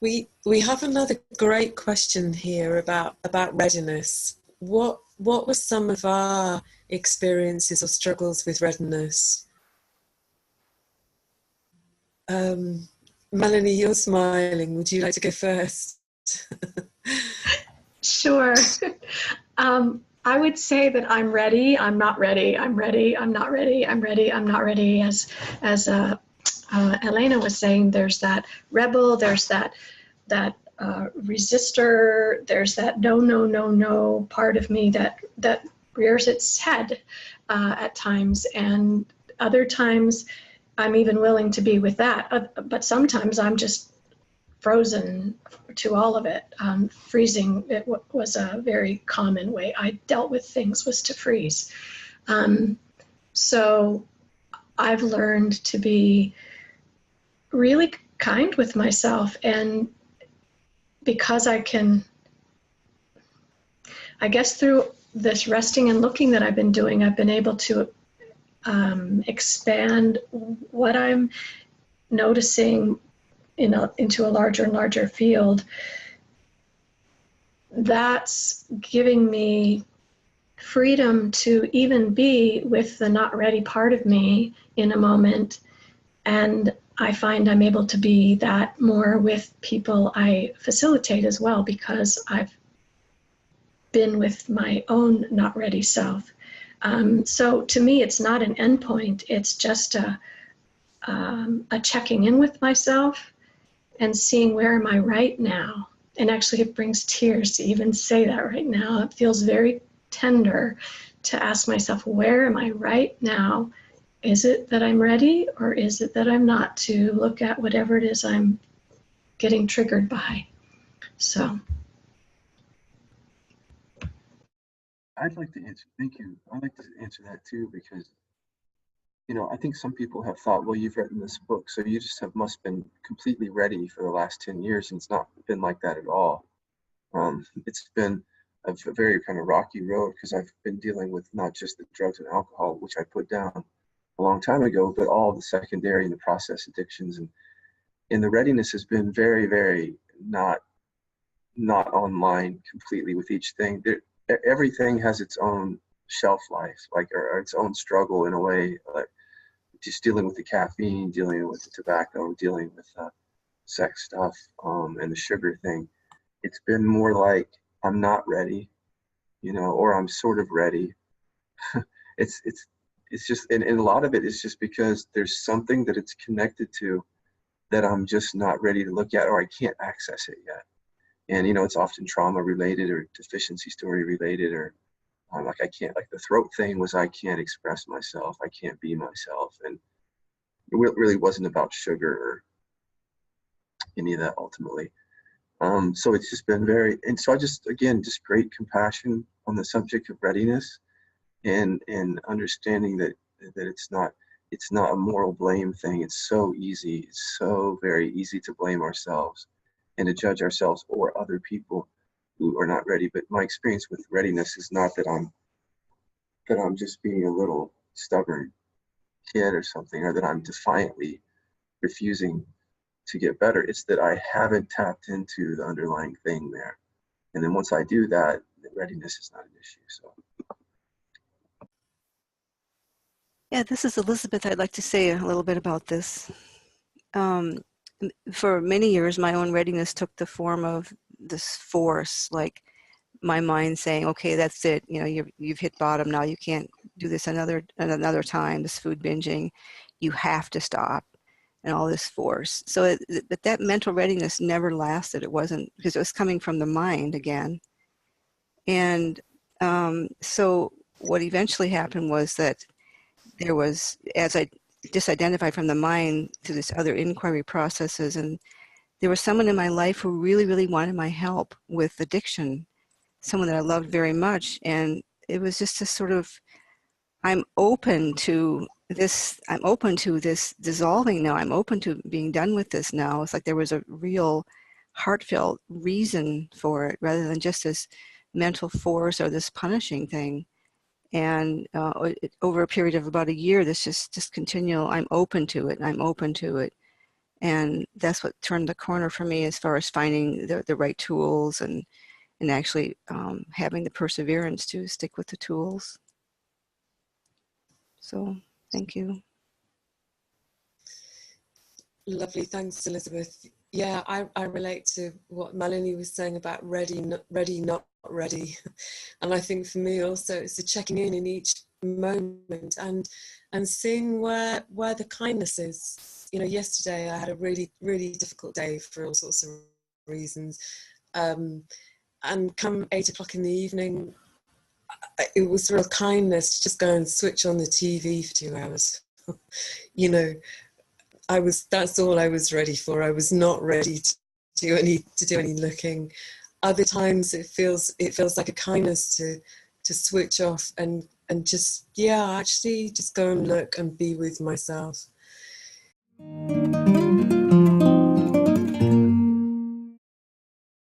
We have another great question here about readiness. What were some of our experiences or struggles with readiness? Melanie, you're smiling. Would you like to go first? Sure. I would say that I'm ready. I'm not ready. I'm ready. I'm not ready. I'm ready. I'm not ready. As Elena was saying, there's that rebel. There's that resistor. There's that no part of me that rears its head at times, and other times I'm even willing to be with that. But sometimes I'm just frozen to all of it. Freezing was a very common way I dealt with things, was to freeze. So I've learned to be really kind with myself, and because I guess through this resting and looking that I've been doing, I've been able to expand what I'm noticing into a larger and larger field. That's giving me freedom to even be with the not ready part of me in a moment. And I find I'm able to be that more with people I facilitate as well, because I've been with my own not ready self. So to me, it's not an endpoint. It's just a checking in with myself and seeing, where am I right now? And actually it brings tears to even say that right now. It feels very tender to ask myself, where am I right now? Is it that I'm ready, or is it that I'm not, to look at whatever it is I'm getting triggered by? So. I'd like to answer, thank you. I'd like to answer that too, because, you know, I think some people have thought, well, you've written this book, so you just must been completely ready for the last 10 years, and it's not been like that at all. It's been a very kind of rocky road, because I've been dealing with not just the drugs and alcohol, which I put down a long time ago, but all the secondary and the process addictions, and the readiness has been very, very not online completely with each thing. Everything has its own shelf life, like, or its own struggle in a way, like just dealing with the caffeine, dealing with the tobacco, dealing with sex stuff, and the sugar thing. It's been more like, I'm not ready, you know, or I'm sort of ready. It's just, and a lot of it is just because there's something that it's connected to that I'm just not ready to look at, or I can't access it yet. And, you know, it's often trauma related or deficiency story related, or like I can't, like the throat thing was, I can't express myself, I can't be myself. And it really wasn't about sugar or any of that ultimately. So it's just been very, and so I just, again, just great compassion on the subject of readiness, and understanding that it's not a moral blame thing. It's so easy. It's so very easy to blame ourselves and to judge ourselves or other people who are not ready. But my experience with readiness is not that I'm just being a little stubborn kid or something, or that I'm defiantly refusing to get better. It's that I haven't tapped into the underlying thing there. And then once I do that, readiness is not an issue. So. Yeah, this is Elizabeth. I'd like to say a little bit about this. For many years, my own readiness took the form of this force, like my mind saying, okay, that's it. You know, you've hit bottom now. You can't do this another time, this food binging. You have to stop, and all this force. So, but that mental readiness never lasted. It wasn't, because it was coming from the mind again. And so what eventually happened was that there was, as I disidentified from the mind through this other inquiry processes, and there was someone in my life who really, really wanted my help with addiction, someone that I loved very much. And it was just a sort of, I'm open to this dissolving now. I'm open to being done with this now. It's like there was a real heartfelt reason for it, rather than just this mental force or this punishing thing. And over a period of about a year, this just continual, I'm open to it, I'm open to it. And that's what turned the corner for me as far as finding the right tools and actually having the perseverance to stick with the tools. So thank you. Lovely, thanks, Elizabeth. Yeah, I relate to what Melanie was saying about ready, not ready. And I think for me also, it's the checking in each moment and seeing where the kindness is. You know, yesterday I had a really, really difficult day for all sorts of reasons. And come 8 o'clock in the evening, it was real kindness to just go and switch on the TV for 2 hours. You know, that's all I was ready for. I was not ready to do any looking. Other times it feels like a kindness to switch off and just, yeah, actually just go and look and be with myself.